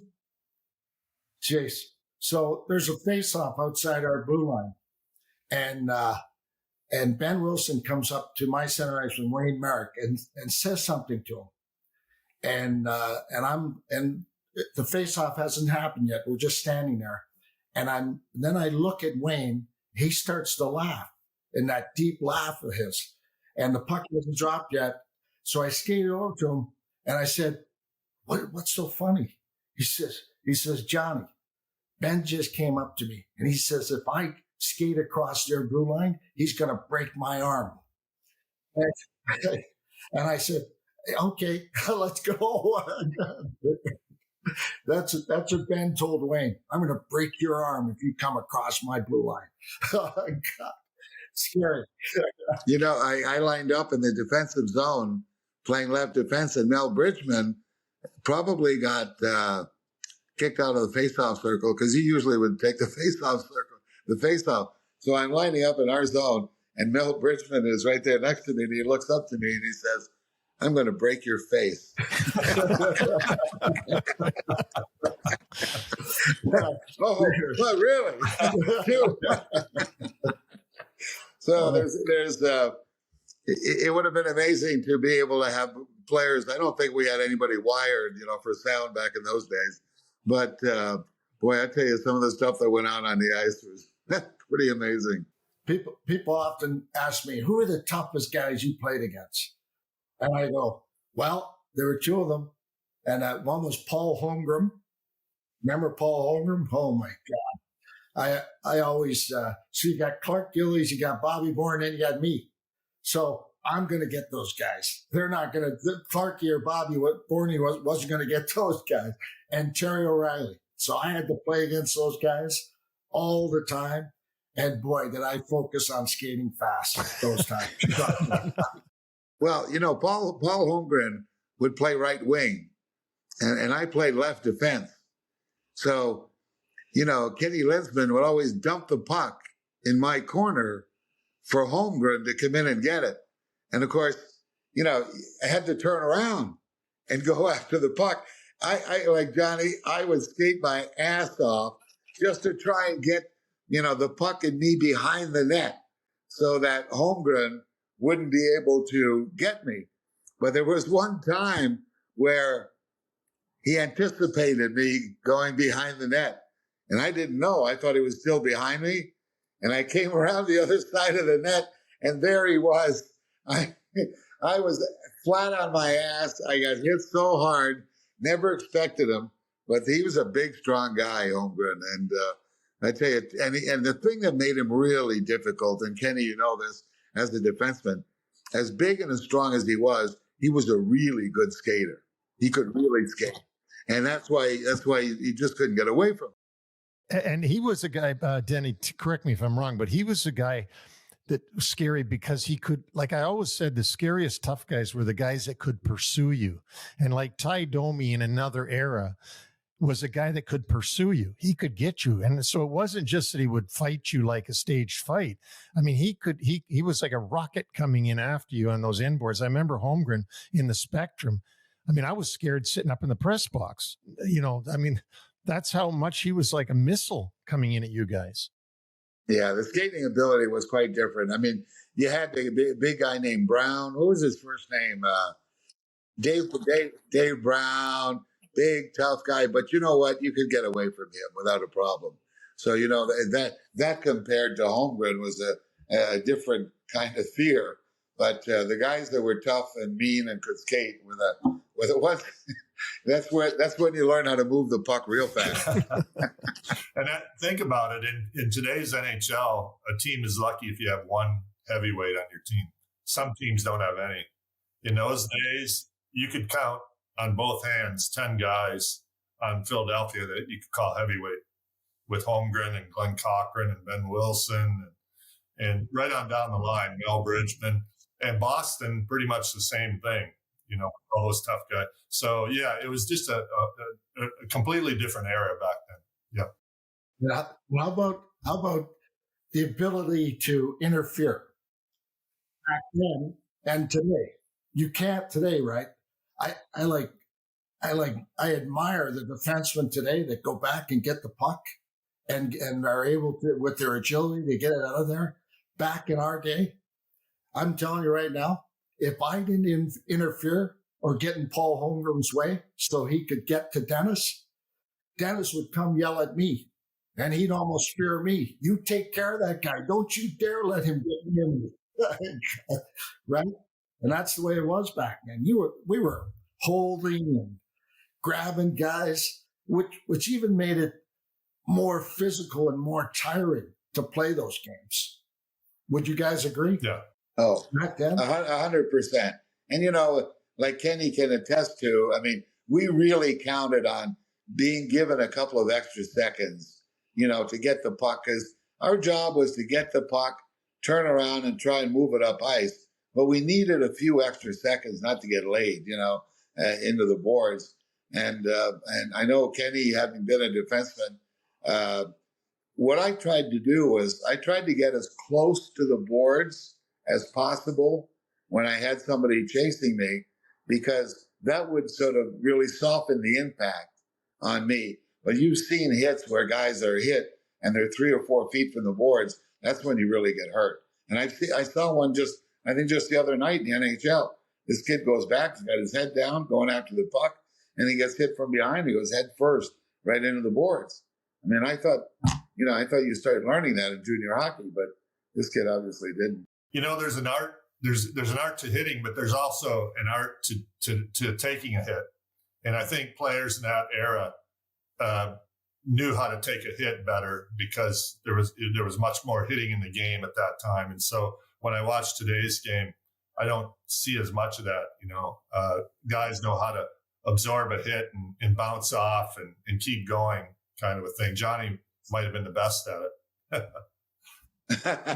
Jeez. So there's a face-off outside our blue line, and Ben Wilson comes up to my center ice with Wayne Merrick and says something to him, and the face-off hasn't happened yet. We're just standing there, and then I look at Wayne. He starts to laugh in that deep laugh of his, and the puck hasn't dropped yet. So I skated over to him and I said, "What's so funny?" He says, "Johnny, Ben just came up to me and he says, if I skate across their blue line, he's going to break my arm." And I said, "Okay, let's go." That's what Ben told Wayne. "I'm going to break your arm if you come across my blue line." Oh, God. Scary. I lined up in the defensive zone playing left defense, and Mel Bridgeman probably got kicked out of the face-off circle because he usually would take the face-off. So I'm lining up in our zone, and Mel Bridgeman is right there next to me, and he looks up to me and he says, "I'm going to break your face." Oh, well, really? So it would have been amazing to be able to have players. I don't think we had anybody wired, for sound back in those days. But boy, I tell you, some of the stuff that went on the ice was pretty amazing. People often ask me, "Who are the toughest guys you played against?" And I go, "Well, there were two of them, and one was Paul Holmgren. Remember Paul Holmgren? Oh my God! I always so you got Clark Gillies, you got Bobby Bourne, and you got me. So I'm going to get those guys. They're not going to. Clarky or Bobby Bourne wasn't going to get those guys, and Terry O'Reilly. So I had to play against those guys all the time. And boy, did I focus on skating fast those times." Well, Paul Holmgren would play right wing, and I played left defense. So, Kenny Linsman would always dump the puck in my corner for Holmgren to come in and get it. And of course, I had to turn around and go after the puck. I like Johnny, I would skate my ass off just to try and get, the puck and me behind the net so that Holmgren wouldn't be able to get me. But there was one time where he anticipated me going behind the net, and I didn't know. I thought he was still behind me, and I came around the other side of the net, and there he was. I was flat on my ass. I got hit so hard, never expected him, but he was a big, strong guy, Holmgren. And I tell you, and the thing that made him really difficult, and Kenny, you know this, as a defenseman, as big and as strong as he was a really good skater. He could really skate. And that's why he just couldn't get away from it. And he was a guy, Denny, correct me if I'm wrong, but he was a guy that was scary because he could, like I always said, the scariest tough guys were the guys that could pursue you. And like Ty Domi in another era, was a guy that could pursue you. He could get you. And so it wasn't just that he would fight you like a staged fight. I mean, he was like a rocket coming in after you on those inboards. I remember Holmgren in the Spectrum. I mean, I was scared sitting up in the press box. I mean, that's how much he was like a missile coming in at you guys. Yeah, the skating ability was quite different. I mean, you had the big guy named Brown. What was his first name? Dave Brown. Big, tough guy, but you know what? You could get away from him without a problem. So, that compared to Holmgren was a different kind of fear. But the guys that were tough and mean and could skate that's when you learn how to move the puck real fast. And think about it. In today's NHL, a team is lucky if you have one heavyweight on your team. Some teams don't have any. In those days, you could count on both hands 10 guys on Philadelphia that you could call heavyweight, with Holmgren and Glenn Cochran and Ben Wilson and right on down the line, Mel Bridgeman. And Boston, pretty much the same thing, all those tough guys. So, yeah, it was just a completely different era back then. Yeah. How about the ability to interfere back then and today? You can't today, right? I admire the defensemen today that go back and get the puck and are able to, with their agility, to get it out of there. Back in our day, I'm telling you right now, if I didn't interfere or get in Paul Holmgren's way so he could get to Dennis would come yell at me, and he'd almost fear me. You take care of that guy. Don't you dare let him get me in. Right? And that's the way it was back then. We were holding and grabbing guys, which even made it more physical and more tiring to play those games. Would you guys agree? Yeah. Oh, back then? 100%. And, like Kenny can attest to, I mean, we really counted on being given a couple of extra seconds, to get the puck, because our job was to get the puck, turn around and try and move it up ice. But we needed a few extra seconds not to get laid, into the boards. And I know Kenny, having been a defenseman, what I tried to do was I tried to get as close to the boards as possible when I had somebody chasing me, because that would sort of really soften the impact on me. But you've seen hits where guys are hit and they're 3 or 4 feet from the boards. That's when you really get hurt. And I saw one just the other night in the NHL. This kid goes back, he's got his head down, going after the puck, and he gets hit from behind. He goes head first right into the boards. I mean, I thought you started learning that in junior hockey, but this kid obviously didn't. There's an art. There's an art to hitting, but there's also an art to taking a hit. And I think players in that era knew how to take a hit better, because there was much more hitting in the game at that time. And so when I watch today's game, I don't see as much of that. Guys know how to absorb a hit and bounce off and keep going, kind of a thing. Johnny might have been the best at it.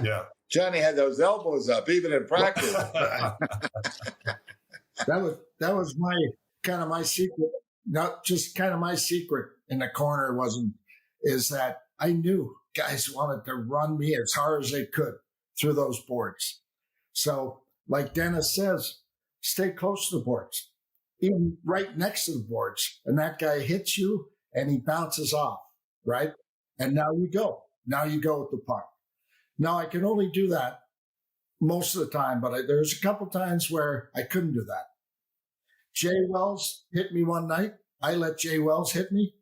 Yeah. Johnny had those elbows up even in practice. That was my secret. Not just kind of my secret in the corner is that I knew guys wanted to run me as hard as they could through those boards. So, like Dennis says, stay close to the boards, even right next to the boards. And that guy hits you and he bounces off, right? And now you go with the puck. Now, I can only do that most of the time, but there's a couple times where I couldn't do that. Jay Wells hit me one night. I let Jay Wells hit me.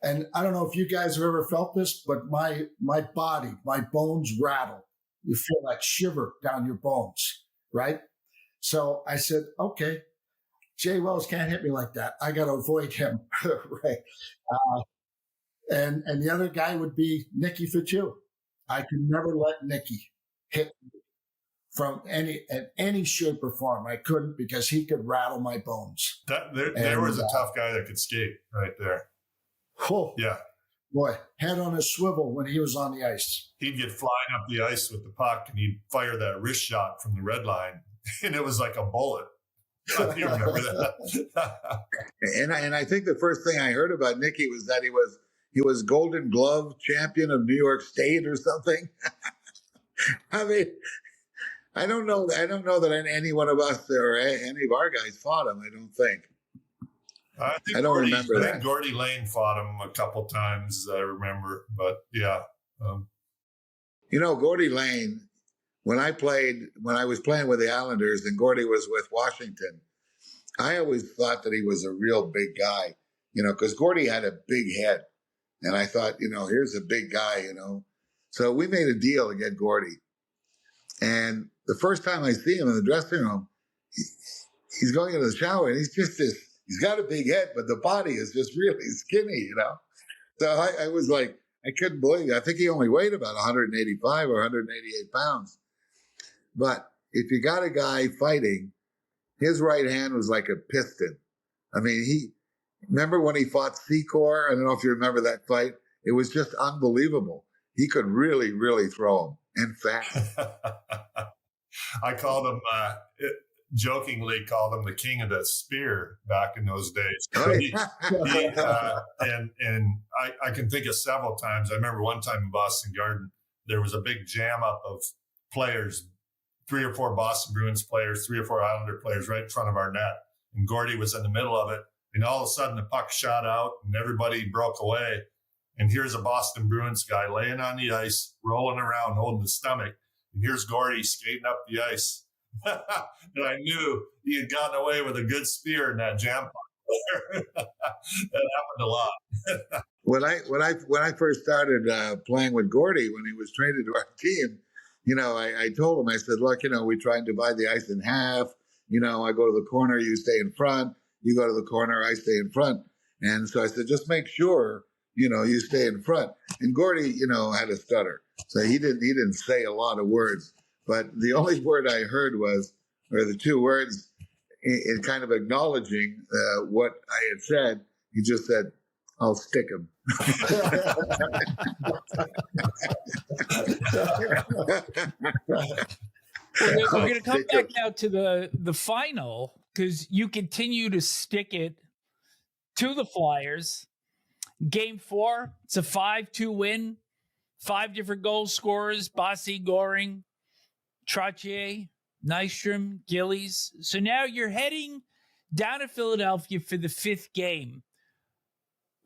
And I don't know if you guys have ever felt this, but my body, my bones rattle. You feel that shiver down your bones, right? So I said, okay, Jay Wells can't hit me like that. I got to avoid him, right? And the other guy would be Nicky Fitzhugh. I could never let Nicky hit me from any shape or form. I couldn't, because he could rattle my bones. There was a tough guy that could skate right there. Oh, yeah. Boy, head on a swivel when he was on the ice. He'd get flying up the ice with the puck, and he'd fire that wrist shot from the red line, and it was like a bullet. Do you remember that? And I think the first thing I heard about Nicky was that he was Golden Glove champion of New York State or something. I mean, I don't know that any one of us or any of our guys fought him. I don't think. I don't remember that. I think Gordie Lane fought him a couple times. I remember, but yeah. Gordie Lane. When I was playing with the Islanders and Gordie was with Washington, I always thought that he was a real big guy, because Gordie had a big head. And I thought, here's a big guy, So we made a deal to get Gordie. And the first time I see him in the dressing room, he's going into the shower and he's just he's got a big head, but the body is just really skinny, So I was like, I couldn't believe it. I think he only weighed about 185 or 188 pounds. But if you got a guy fighting, his right hand was like a piston. I mean, remember when he fought Secor? I don't know if you remember that fight. It was just unbelievable. He could really, really throw him and fast. I called him, jokingly called him the king of the spear back in those days. And I can think of several times. I remember one time in Boston Garden, there was a big jam up of players, 3 or 4 Boston Bruins players, 3 or 4 Islander players right in front of our net. And Gordie was in the middle of it. And all of a sudden the puck shot out and everybody broke away. And here's a Boston Bruins guy laying on the ice, rolling around, holding his stomach. And here's Gordie skating up the ice. And I knew he had gotten away with a good spear in that jam puck. That happened a lot. When I first started playing with Gordie, when he was traded to our team, I told him, I said, look, we try and divide the ice in half. I go to the corner, you stay in front. You go to the corner, I stay in front. And so I said, just make sure, you stay in front. And Gordie, had a stutter. So he didn't say a lot of words. But the only word I heard or the 2 words in kind of acknowledging what I had said, he just said, I'll stick him. We're going to come back now to the final, because you continue to stick it to the Flyers. Game 4, it's a 5-2 win. 5 different goal scorers: Bossy, Goring, Trottier, Nystrom, Gillies. So now you're heading down to Philadelphia for the 5th game.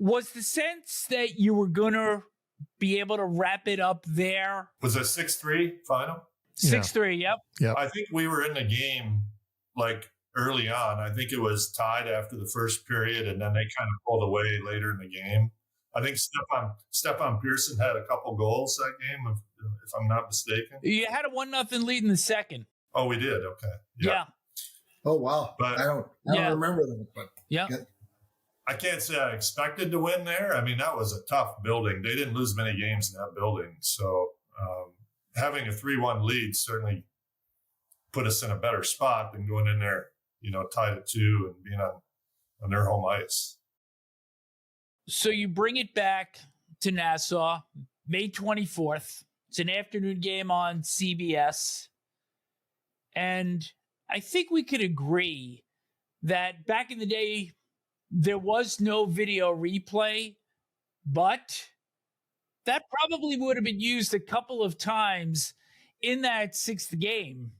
Was the sense that you were going to be able to wrap it up there? Was it 6-3 final? 6-3, yep. I think we were in the game like early on. I think it was tied after the first period, and then they kind of pulled away later in the game. I think Stefan Persson had a couple goals that game, if I'm not mistaken. You had a 1-0 lead in the second. Oh, we did? Okay. Yeah. Oh, wow. But I don't remember that. But yeah. I can't say I expected to win there. I mean, that was a tough building. They didn't lose many games in that building. So having a 3-1 lead certainly put us in a better spot than going in there, tied at 2 and being on their home ice. So you bring it back to Nassau, May 24th. It's an afternoon game on CBS. And I think we could agree that back in the day, there was no video replay, but that probably would have been used a couple of times in that 6th game.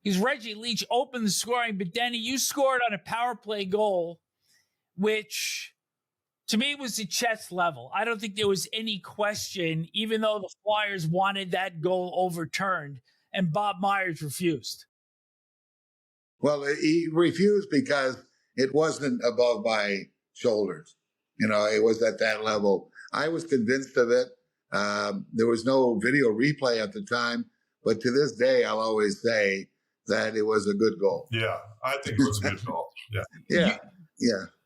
Because Reggie Leach opened the scoring, but Denny, you scored on a power play goal, which to me was at chest level. I don't think there was any question, even though the Flyers wanted that goal overturned, and Bob Myers refused. Well, he refused because it wasn't above my shoulders. It was at that level. I was convinced of it. There was no video replay at the time, but to this day, I'll always say that it was a good goal. Yeah, I think it was a good goal. Yeah.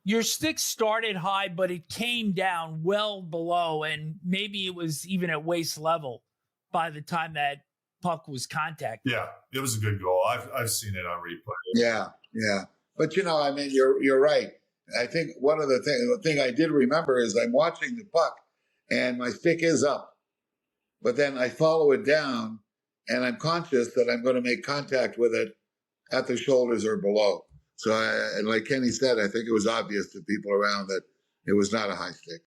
Your stick started high, but it came down well below, and maybe it was even at waist level by the time that puck was contacted. Yeah, it was a good goal. I've seen it on replay. Yeah. But you're right. I think one of the thing I did remember is I'm watching the puck, and my stick is up, but then I follow it down, and I'm conscious that I'm going to make contact with it at the shoulders or below. So, and like Kenny said, I think it was obvious to people around that it was not a high stick.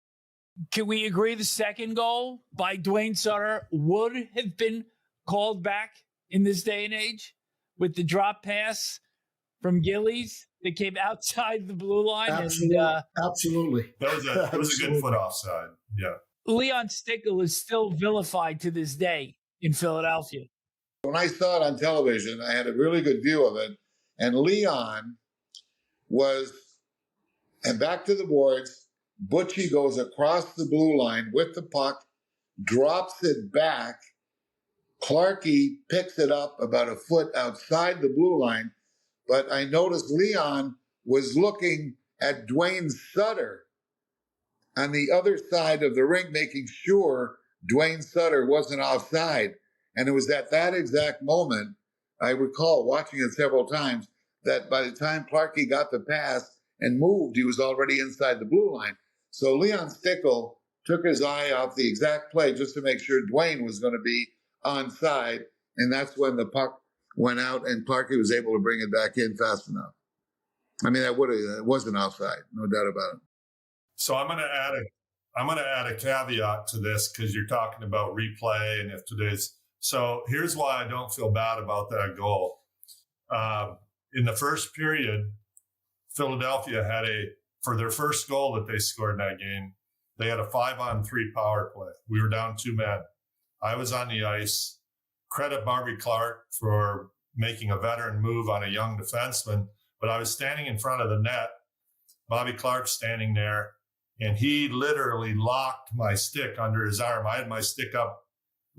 Can we agree the second goal by Dwayne Sutter would have been called back in this day and age with the drop pass from Gillies that came outside the blue line? Absolutely. And, Absolutely. That was a good foot offside. Yeah. Leon Stickle is still vilified to this day in Philadelphia. When I saw it on television, I had a really good view of it. And Leon was, and back to the boards, Butchie goes across the blue line with the puck, drops it back. Clarkie picks it up about a foot outside the blue line. But I noticed Leon was looking at Dwayne Sutter on the other side of the rink, making sure Dwayne Sutter wasn't offside. And it was at that exact moment, I recall watching it several times, that by the time Clarkie got the pass and moved, he was already inside the blue line. So Leon Stickle took his eye off the exact play just to make sure Dwayne was going to be onside. And that's when the puck went out and Clarkie was able to bring it back in fast enough. I mean, it wasn't offside, no doubt about it. So I'm going to add a caveat to this because you're talking about replay and if today's. So here's why I don't feel bad about that goal. In the first period, Philadelphia had for their first goal that they scored in that game, they had a 5-on-3 power play. We were down 2 men. I was on the ice. Credit Bobby Clarke for making a veteran move on a young defenseman, but I was standing in front of the net. Bobby Clarke standing there, and he literally locked my stick under his arm. I had my stick up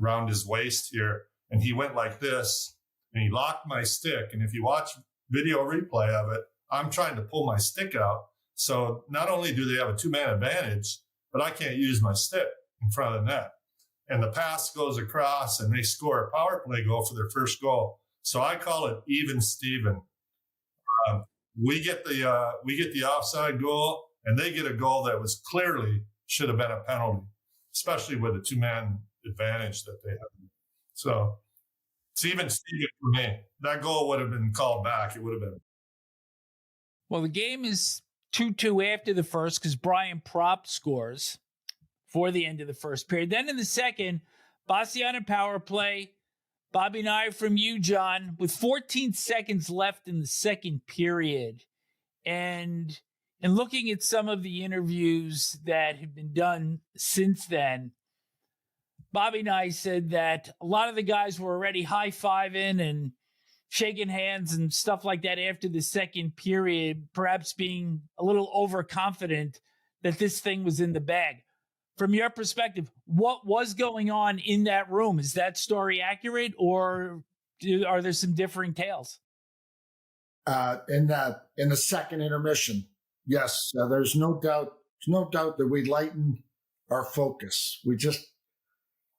around his waist here, and he went like this, and he locked my stick. And if you watch video replay of it, I'm trying to pull my stick out. So not only do they have a 2-man advantage, but I can't use my stick in front of the net. And the pass goes across, and they score a power play goal for their first goal. So I call it even Steven. We get the offside goal, and they get a goal that was clearly should have been a penalty, especially with the 2-man advantage that they have. So it's even Steven for me. That goal would have been called back. It would have been. Well, the game is 2-2 after the first because Brian Propp scores for the end of the first period. Then in the second, Bossy on a power play. Bobby Nystrom from you, John, with 14 seconds left in the second period. And looking at some of the interviews that have been done since then, Bobby Nystrom said that a lot of the guys were already high-fiving and shaking hands and stuff like that after the second period, perhaps being a little overconfident that this thing was in the bag. From your perspective, what was going on in that room? Is that story accurate, or are there some differing tales? In the second intermission, yes, there's no doubt that we lightened our focus. We just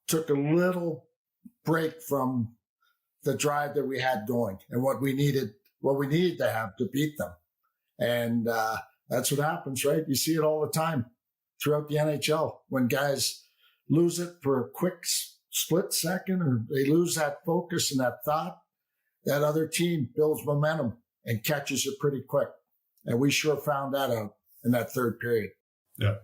took a little break from the drive that we had going and what we needed to have to beat them. And that's what happens, right? You see it all the time throughout the NHL when guys lose it for a quick split second, or they lose that focus and that thought, that other team builds momentum and catches it pretty quick. And we sure found that out in that third period. Yeah.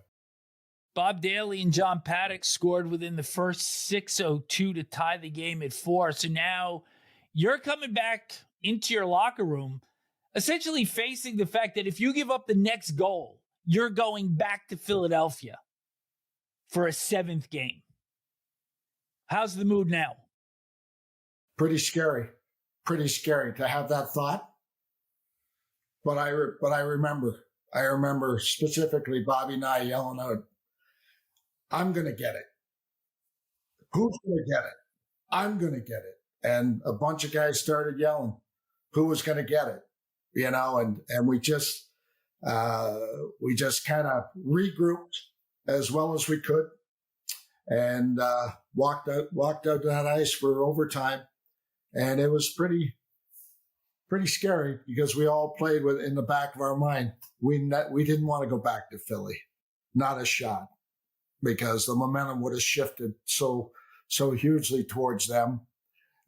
Bob Daly and John Paddock scored within the first 6:02 to tie the game at 4. So now you're coming back into your locker room, essentially facing the fact that if you give up the next goal, you're going back to Philadelphia for a 7th game. How's the mood now? Pretty scary to have that thought. But I remember specifically Bobby and I yelling out, "I'm going to get it. Who's going to get it? I'm going to get it." And a bunch of guys started yelling who was going to get it, and we just kind of regrouped as well as we could and walked out to that ice for overtime. And it was pretty scary because we all played with in the back of our mind. We didn't want to go back to Philly, not a shot, because the momentum would have shifted so hugely towards them.